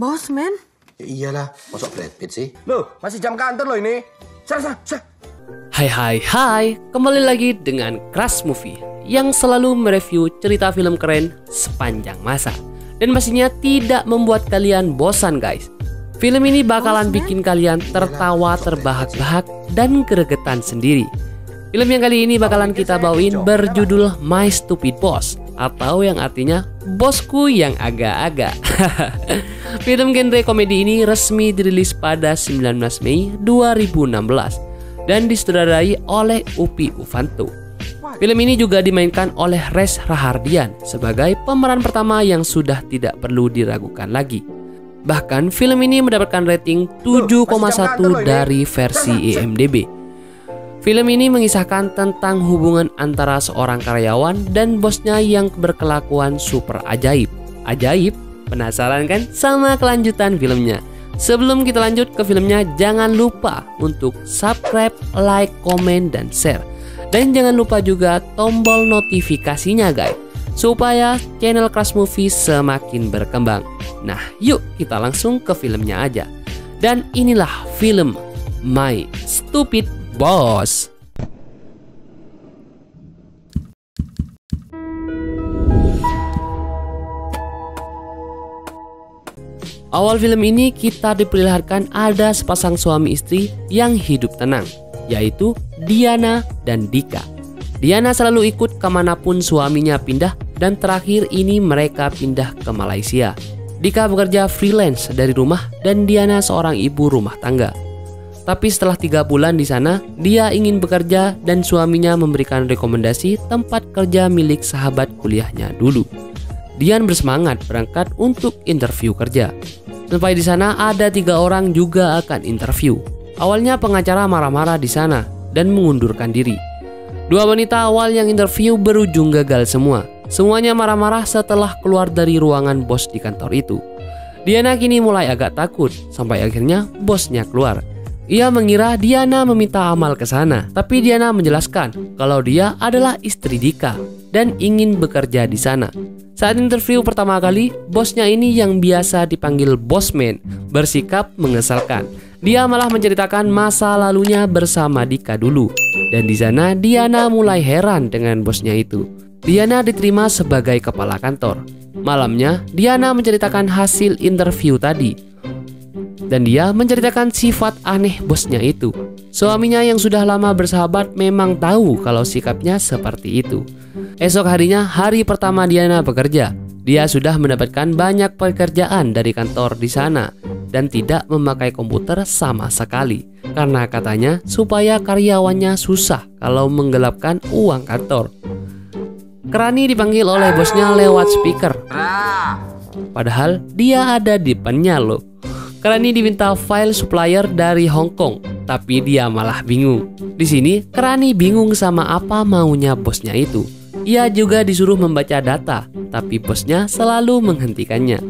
Bosman? Iyalah, masuk Brad Pitt sih. Loh, masih jam kantor loh ini. Sana. Hai, kembali lagi dengan Crush Movie yang selalu mereview cerita film keren sepanjang masa. Dan pastinya tidak membuat kalian bosan guys. Film ini bakalan bikin kalian tertawa terbahak-bahak dan gregetan sendiri. Film yang kali ini bakalan kita bawain berjudul My Stupid Boss, atau yang artinya bosku yang agak-agak. Film genre komedi ini resmi dirilis pada 19 Mei 2016 dan disutradarai oleh Upi Ufanto. Film ini juga dimainkan oleh Reza Rahardian sebagai pemeran pertama yang sudah tidak perlu diragukan lagi. Bahkan film ini mendapatkan rating 7,1 dari versi IMDb. Film ini mengisahkan tentang hubungan antara seorang karyawan dan bosnya yang berkelakuan super ajaib. Ajaib? Penasaran kan sama kelanjutan filmnya? Sebelum kita lanjut ke filmnya, jangan lupa untuk subscribe, like, komen, dan share. Dan jangan lupa juga tombol notifikasinya guys, supaya channel Crush Movie semakin berkembang. Nah yuk kita langsung ke filmnya aja. Dan inilah film My Stupid Boss. Awal film ini kita diperlihatkan ada sepasang suami istri yang hidup tenang, yaitu Diana dan Dika. Diana selalu ikut kemanapun suaminya pindah dan terakhir ini mereka pindah ke Malaysia. Dika bekerja freelance dari rumah dan Diana seorang ibu rumah tangga. Tapi setelah 3 bulan di sana, dia ingin bekerja dan suaminya memberikan rekomendasi tempat kerja milik sahabat kuliahnya dulu. Dian bersemangat berangkat untuk interview kerja. Sampai di sana ada 3 orang juga akan interview. Awalnya pengacara marah-marah di sana dan mengundurkan diri. 2 wanita awal yang interview berujung gagal semua. Semuanya marah-marah setelah keluar dari ruangan bos di kantor itu. Diana kini mulai agak takut sampai akhirnya bosnya keluar. Ia mengira Diana meminta amal ke sana, tapi Diana menjelaskan kalau dia adalah istri Dika dan ingin bekerja di sana. Saat interview pertama kali, bosnya ini yang biasa dipanggil Bosman bersikap mengesalkan. Dia malah menceritakan masa lalunya bersama Dika dulu. Dan di sana Diana mulai heran dengan bosnya itu. Diana diterima sebagai kepala kantor. Malamnya, Diana menceritakan hasil interview tadi. Dan dia menceritakan sifat aneh bosnya itu. Suaminya yang sudah lama bersahabat memang tahu kalau sikapnya seperti itu. Esok harinya, hari pertama Diana bekerja. Dia sudah mendapatkan banyak pekerjaan dari kantor di sana dan tidak memakai komputer sama sekali. Karena katanya supaya karyawannya susah kalau menggelapkan uang kantor. Kerani dipanggil oleh bosnya lewat speaker. Padahal dia ada di depannya loh. Kerani diminta file supplier dari Hong Kong, tapi dia malah bingung. Di sini, Kerani bingung sama apa maunya bosnya itu. Ia juga disuruh membaca data, tapi bosnya selalu menghentikannya.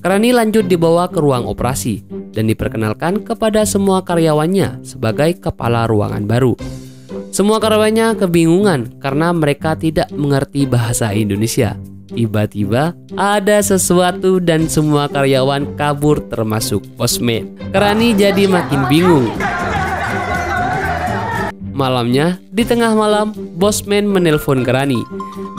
Kerani lanjut dibawa ke ruang operasi dan diperkenalkan kepada semua karyawannya sebagai kepala ruangan baru. Semua karyawannya kebingungan karena mereka tidak mengerti bahasa Indonesia. Tiba-tiba ada sesuatu dan semua karyawan kabur termasuk Bosman. Kerani jadi makin bingung. Malamnya, di tengah malam, Bosman menelpon Kerani.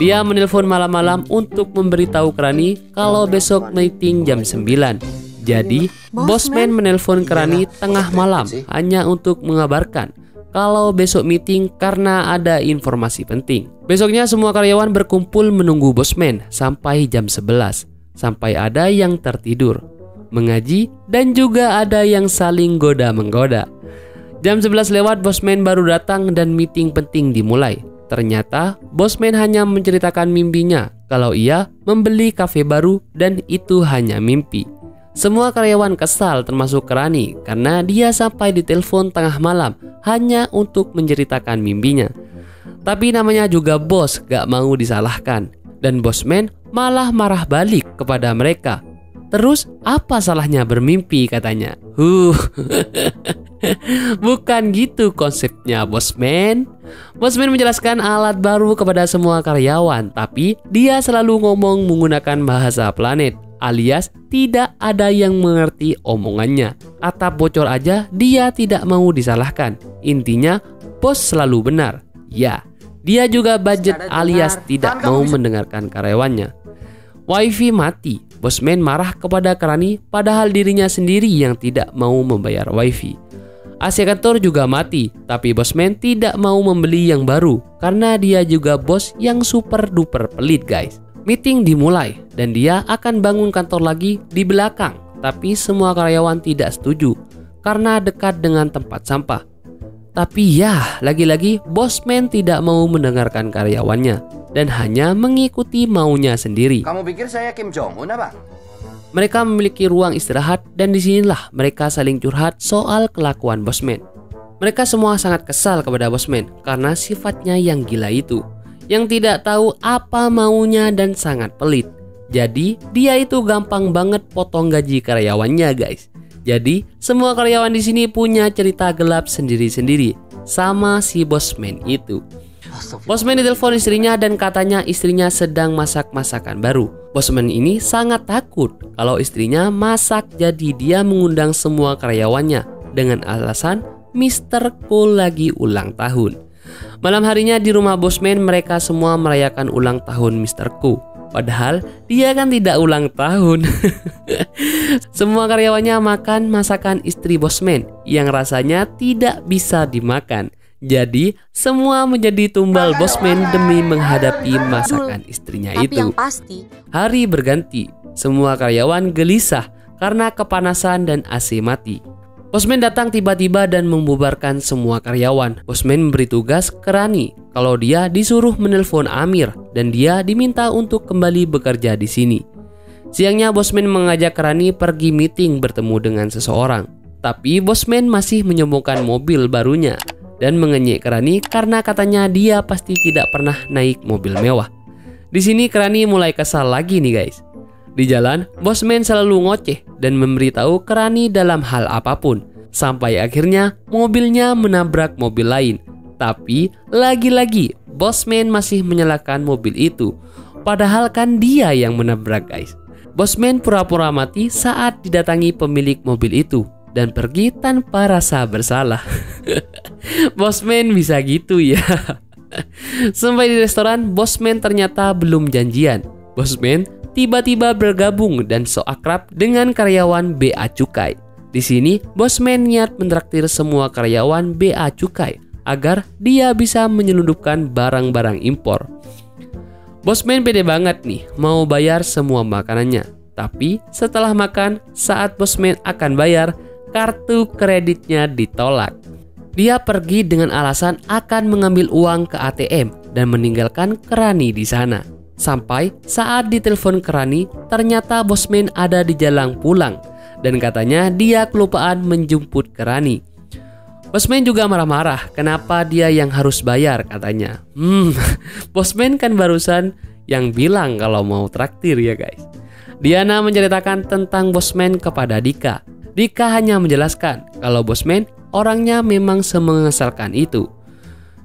Dia menelpon malam-malam untuk memberitahu Kerani kalau besok meeting jam 9. Jadi, Bosman menelpon Kerani tengah malam hanya untuk mengabarkan kalau besok meeting karena ada informasi penting. Besoknya semua karyawan berkumpul menunggu Bosman sampai jam 11. Sampai ada yang tertidur, mengaji, dan juga ada yang saling goda-menggoda. Jam 11 lewat Bosman baru datang dan meeting penting dimulai. Ternyata Bosman hanya menceritakan mimpinya kalau ia membeli kafe baru dan itu hanya mimpi. Semua karyawan kesal termasuk Kerani karena dia sampai ditelepon tengah malam hanya untuk menceritakan mimpinya. Tapi namanya juga bos, gak mau disalahkan. Dan Bosman malah marah balik kepada mereka. Terus apa salahnya bermimpi katanya? Bukan gitu konsepnya Bosman. Bosman menjelaskan alat baru kepada semua karyawan, tapi dia selalu ngomong menggunakan bahasa planet. alias tidak ada yang mengerti omongannya. Atap bocor aja dia tidak mau disalahkan. Intinya bos selalu benar. Ya, dia juga budget alias tidak mau mendengarkan karyawannya. Wifi mati, bosman marah kepada Krani padahal dirinya sendiri yang tidak mau membayar wifi. AC kantor juga mati, tapi bosman tidak mau membeli yang baru karena dia juga bos yang super duper pelit guys. Meeting dimulai dan dia akan bangun kantor lagi di belakang, tapi semua karyawan tidak setuju karena dekat dengan tempat sampah. Tapi ya, lagi-lagi bosman tidak mau mendengarkan karyawannya dan hanya mengikuti maunya sendiri. Kamu pikir saya Kim Jong-un apa? Mereka memiliki ruang istirahat dan disinilah mereka saling curhat soal kelakuan bosman. Mereka semua sangat kesal kepada bosman karena sifatnya yang gila itu, yang tidak tahu apa maunya dan sangat pelit. Jadi dia itu gampang banget potong gaji karyawannya guys. Jadi semua karyawan di sini punya cerita gelap sendiri-sendiri sama si bosman itu. Bosman ditelepon istrinya dan katanya istrinya sedang masak masakan baru. Bosman ini sangat takut kalau istrinya masak, jadi dia mengundang semua karyawannya dengan alasan Mr. Ko lagi ulang tahun. Malam harinya di rumah bosman mereka semua merayakan ulang tahun Mr. Ko. Padahal dia kan tidak ulang tahun. Semua karyawannya makan masakan istri bosman yang rasanya tidak bisa dimakan. Jadi semua menjadi tumbal bosman demi menghadapi masakan istrinya itu. Yang pasti, hari berganti, semua karyawan gelisah karena kepanasan dan AC mati. Bosman datang tiba-tiba dan membubarkan semua karyawan. Bosman memberi tugas ke Rani kalau dia disuruh menelpon Amir dan dia diminta untuk kembali bekerja di sini. Siangnya bosman mengajak Rani pergi meeting bertemu dengan seseorang. Tapi bosman masih menyombongkan mobil barunya dan mengejek Krani karena katanya dia pasti tidak pernah naik mobil mewah. Di sini Krani mulai kesal lagi nih guys. Di jalan, bosman selalu ngoceh dan memberitahu Krani dalam hal apapun. Sampai akhirnya mobilnya menabrak mobil lain. Tapi lagi-lagi bosman masih menyalakan mobil itu. Padahal kan dia yang menabrak guys. Bosman pura-pura mati saat didatangi pemilik mobil itu dan pergi tanpa rasa bersalah. Bosman bisa gitu ya. Sampai di restoran, bosman ternyata belum janjian. Bosman tiba-tiba bergabung dan so akrab dengan karyawan BA Cukai. Di sini, bosman niat mentraktir semua karyawan BA Cukai agar dia bisa menyelundupkan barang-barang impor. Bosman pede banget nih mau bayar semua makanannya. Tapi setelah makan, saat bosman akan bayar, kartu kreditnya ditolak. Dia pergi dengan alasan akan mengambil uang ke ATM dan meninggalkan Krani di sana. Sampai saat ditelepon Krani, ternyata bosman ada di jalan pulang dan katanya dia kelupaan menjemput Krani. Bosman juga marah-marah kenapa dia yang harus bayar katanya. Bosman kan barusan yang bilang kalau mau traktir ya guys. Diana menceritakan tentang bosman kepada Dika. Dika hanya menjelaskan kalau bosman orangnya memang semengesalkan itu.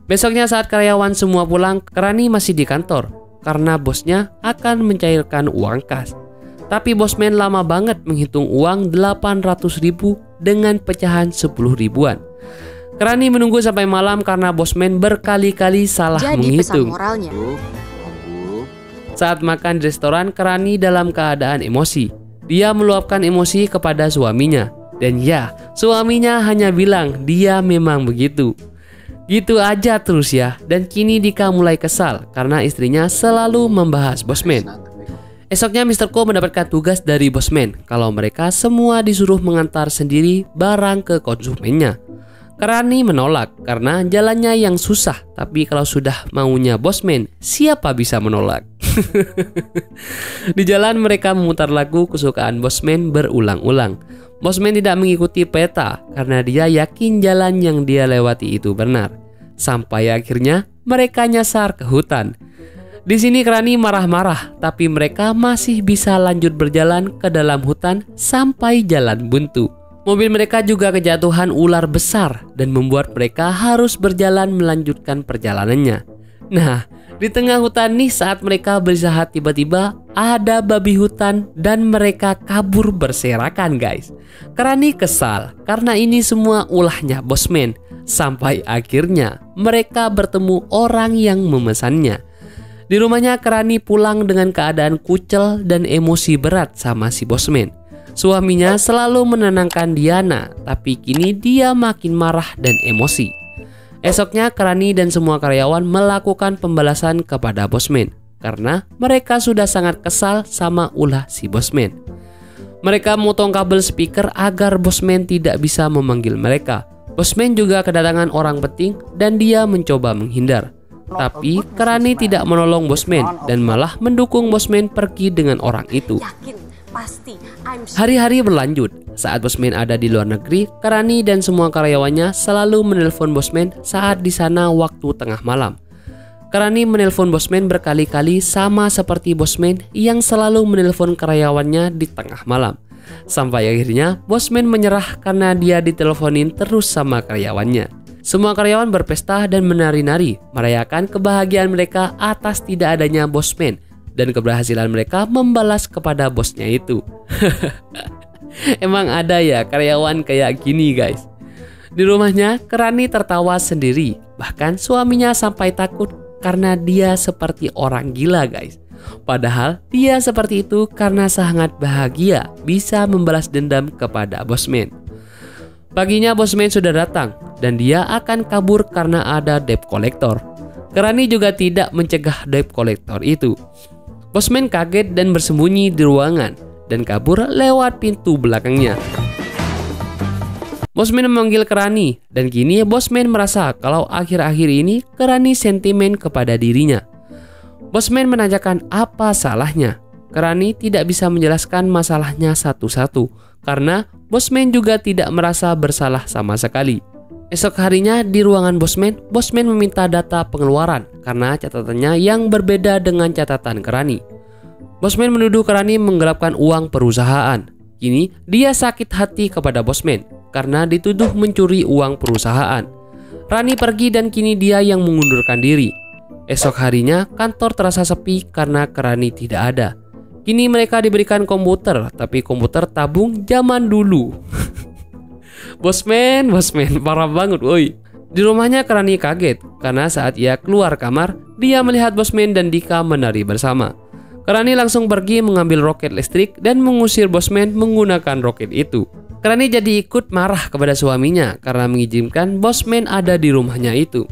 Besoknya saat karyawan semua pulang, Krani masih di kantor karena bosnya akan mencairkan uang kas. Tapi bosman lama banget menghitung uang 800.000 dengan pecahan 10 ribuan. Krani menunggu sampai malam karena bosman berkali-kali salah menghitung. Pesan moralnya. Saat makan di restoran, Krani dalam keadaan emosi. Dia meluapkan emosi kepada suaminya. Dan ya, suaminya hanya bilang dia memang begitu. Gitu aja terus ya. Dan kini Dika mulai kesal karena istrinya selalu membahas bosman. Esoknya Mr. Ko mendapatkan tugas dari bosman kalau mereka semua disuruh mengantar sendiri barang ke konsumennya. Krani menolak karena jalannya yang susah. Tapi kalau sudah maunya bosman, siapa bisa menolak? Di jalan mereka memutar lagu kesukaan bosman berulang-ulang. Bosman tidak mengikuti peta karena dia yakin jalan yang dia lewati itu benar. Sampai akhirnya mereka nyasar ke hutan. Di sini Krani marah-marah, tapi mereka masih bisa lanjut berjalan ke dalam hutan sampai jalan buntu. Mobil mereka juga kejatuhan ular besar dan membuat mereka harus berjalan melanjutkan perjalanannya. Nah, Di tengah hutan nih saat mereka beristirahat tiba-tiba ada babi hutan dan mereka kabur berserakan guys. Krani kesal karena ini semua ulahnya Bosman. Sampai akhirnya mereka bertemu orang yang memesannya. Di rumahnya Krani pulang dengan keadaan kucel dan emosi berat sama si Bosman. Suaminya selalu menenangkan Diana, tapi kini dia makin marah dan emosi. Esoknya Krani dan semua karyawan melakukan pembalasan kepada Bosman karena mereka sudah sangat kesal sama ulah si Bosman. Mereka memotong kabel speaker agar Bosman tidak bisa memanggil mereka. Bosman juga kedatangan orang penting dan dia mencoba menghindar. Tapi Krani tidak menolong Bosman dan malah mendukung Bosman pergi dengan orang itu. Hari-hari berlanjut. Saat Bosman ada di luar negeri, Krani dan semua karyawannya selalu menelpon Bosman saat di sana waktu tengah malam. Krani menelpon Bosman berkali-kali sama seperti Bosman yang selalu menelpon karyawannya di tengah malam. Sampai akhirnya Bosman menyerah karena dia diteleponin terus sama karyawannya. Semua karyawan berpesta dan menari-nari, merayakan kebahagiaan mereka atas tidak adanya Bosman dan keberhasilan mereka membalas kepada bosnya itu. Emang ada ya karyawan kayak gini guys. Di rumahnya Krani tertawa sendiri. Bahkan suaminya sampai takut karena dia seperti orang gila guys. Padahal dia seperti itu karena sangat bahagia bisa membalas dendam kepada Bosman. Paginya Bosman sudah datang dan dia akan kabur karena ada debt collector. Krani juga tidak mencegah debt collector itu. Bosman kaget dan bersembunyi di ruangan dan kabur lewat pintu belakangnya. Bosman memanggil Krani dan kini Bosman merasa kalau akhir-akhir ini Krani sentimen kepada dirinya. Bosman menanyakan apa salahnya. Krani tidak bisa menjelaskan masalahnya satu-satu karena Bosman juga tidak merasa bersalah sama sekali. Esok harinya di ruangan Bosman, Bosman meminta data pengeluaran karena catatannya yang berbeda dengan catatan Krani. Bosman menuduh Krani menggelapkan uang perusahaan. Kini dia sakit hati kepada Bosman karena dituduh mencuri uang perusahaan. Krani pergi dan kini dia yang mengundurkan diri. Esok harinya kantor terasa sepi karena Krani tidak ada. Kini mereka diberikan komputer, tapi komputer tabung zaman dulu. Bosman, parah banget woi. Di rumahnya Krani kaget karena saat ia keluar kamar, dia melihat Bosman dan Dika menari bersama. Krani langsung pergi mengambil roket listrik dan mengusir Bosman menggunakan roket itu. Krani jadi ikut marah kepada suaminya karena mengizinkan Bosman ada di rumahnya itu.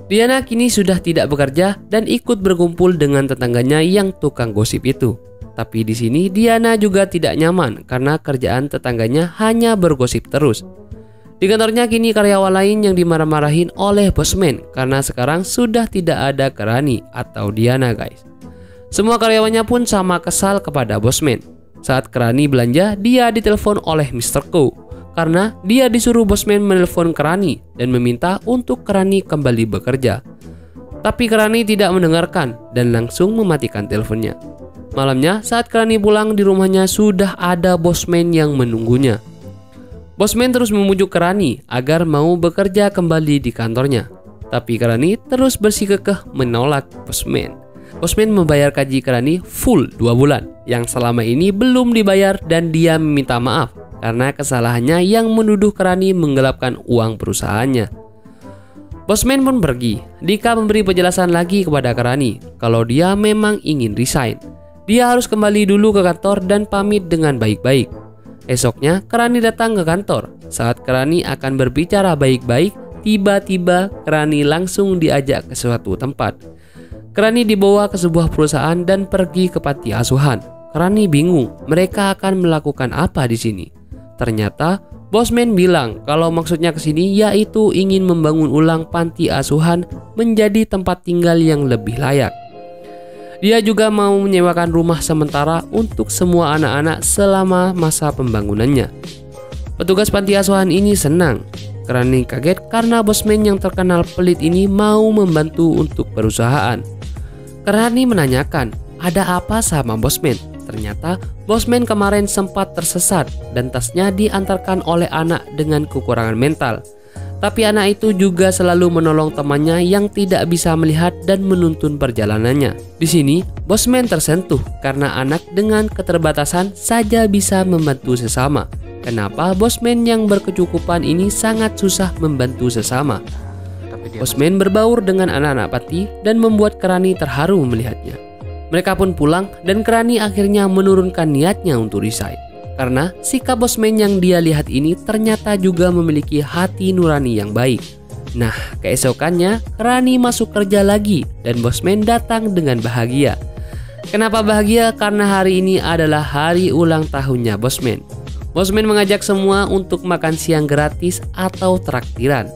Diana kini sudah tidak bekerja dan ikut berkumpul dengan tetangganya yang tukang gosip itu. Tapi di sini Diana juga tidak nyaman karena kerjaan tetangganya hanya bergosip terus. Di kantornya kini karyawan lain yang dimarah-marahin oleh Bosman karena sekarang sudah tidak ada Krani atau Diana guys. Semua karyawannya pun sama kesal kepada Bosman. Saat Krani belanja, dia ditelepon oleh Mr. Ko karena dia disuruh Bosman menelpon Krani dan meminta untuk Krani kembali bekerja. Tapi Krani tidak mendengarkan dan langsung mematikan teleponnya. Malamnya saat Krani pulang di rumahnya sudah ada Bosman yang menunggunya. Bosman terus memujuk Krani agar mau bekerja kembali di kantornya. Tapi Krani terus bersikukuh menolak Bosman. Bosman membayar gaji Krani full 2 bulan yang selama ini belum dibayar dan dia meminta maaf karena kesalahannya yang menuduh Krani menggelapkan uang perusahaannya. Bosman pun pergi. Dika memberi penjelasan lagi kepada Krani kalau dia memang ingin resign. Dia harus kembali dulu ke kantor dan pamit dengan baik-baik. Esoknya Krani datang ke kantor. Saat Krani akan berbicara baik-baik, tiba-tiba Krani langsung diajak ke suatu tempat. Krani dibawa ke sebuah perusahaan dan pergi ke panti asuhan. Krani bingung mereka akan melakukan apa di sini. Ternyata Bosman bilang kalau maksudnya ke sini yaitu ingin membangun ulang panti asuhan menjadi tempat tinggal yang lebih layak. Dia juga mau menyewakan rumah sementara untuk semua anak-anak selama masa pembangunannya. Petugas panti asuhan ini senang. Krani kaget karena Bosman yang terkenal pelit ini mau membantu untuk perusahaan. Krani menanyakan ada apa sama Bosman. Ternyata Bosman kemarin sempat tersesat dan tasnya diantarkan oleh anak dengan kekurangan mental. Tapi anak itu juga selalu menolong temannya yang tidak bisa melihat dan menuntun perjalanannya. Di sini, Bosman tersentuh karena anak dengan keterbatasan saja bisa membantu sesama. Kenapa Bosman yang berkecukupan ini sangat susah membantu sesama? Bosman berbaur dengan anak-anak Pati dan membuat Kerani terharu melihatnya. Mereka pun pulang dan Kerani akhirnya menurunkan niatnya untuk resign. Karena sikap Bosman yang dia lihat ini ternyata juga memiliki hati nurani yang baik. Nah, keesokannya Kerani masuk kerja lagi dan Bosman datang dengan bahagia. Kenapa bahagia? Karena hari ini adalah hari ulang tahunnya Bosman. Bosman mengajak semua untuk makan siang gratis atau traktiran.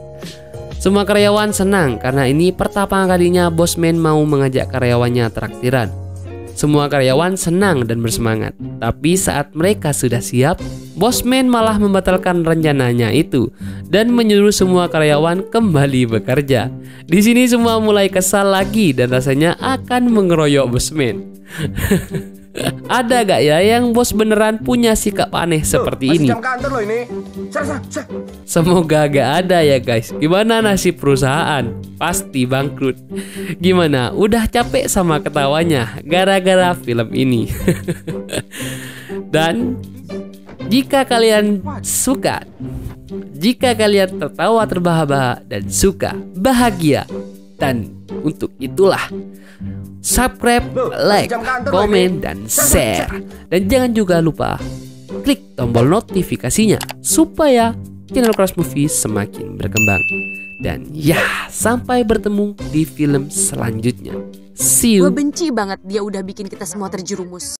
Semua karyawan senang karena ini pertama kalinya Bosman mau mengajak karyawannya traktiran. Semua karyawan senang dan bersemangat. Tapi saat mereka sudah siap, Bosman malah membatalkan rencananya itu dan menyuruh semua karyawan kembali bekerja. Di sini semua mulai kesal lagi dan rasanya akan mengeroyok Bosman. Ada gak ya yang bos beneran punya sikap aneh seperti ini? Jam kantor loh ini. Semoga gak ada ya guys. Gimana nasib perusahaan? Pasti bangkrut. Gimana? Udah capek sama ketawanya gara-gara film ini. Dan jika kalian tertawa terbahak-bahak dan suka bahagia, dan untuk itulah subscribe, like, komen, dan share. Dan jangan juga lupa klik tombol notifikasinya supaya channel Cross Movie semakin berkembang. Dan ya, sampai bertemu di film selanjutnya. See you. Gue benci banget dia udah bikin kita semua terjerumus.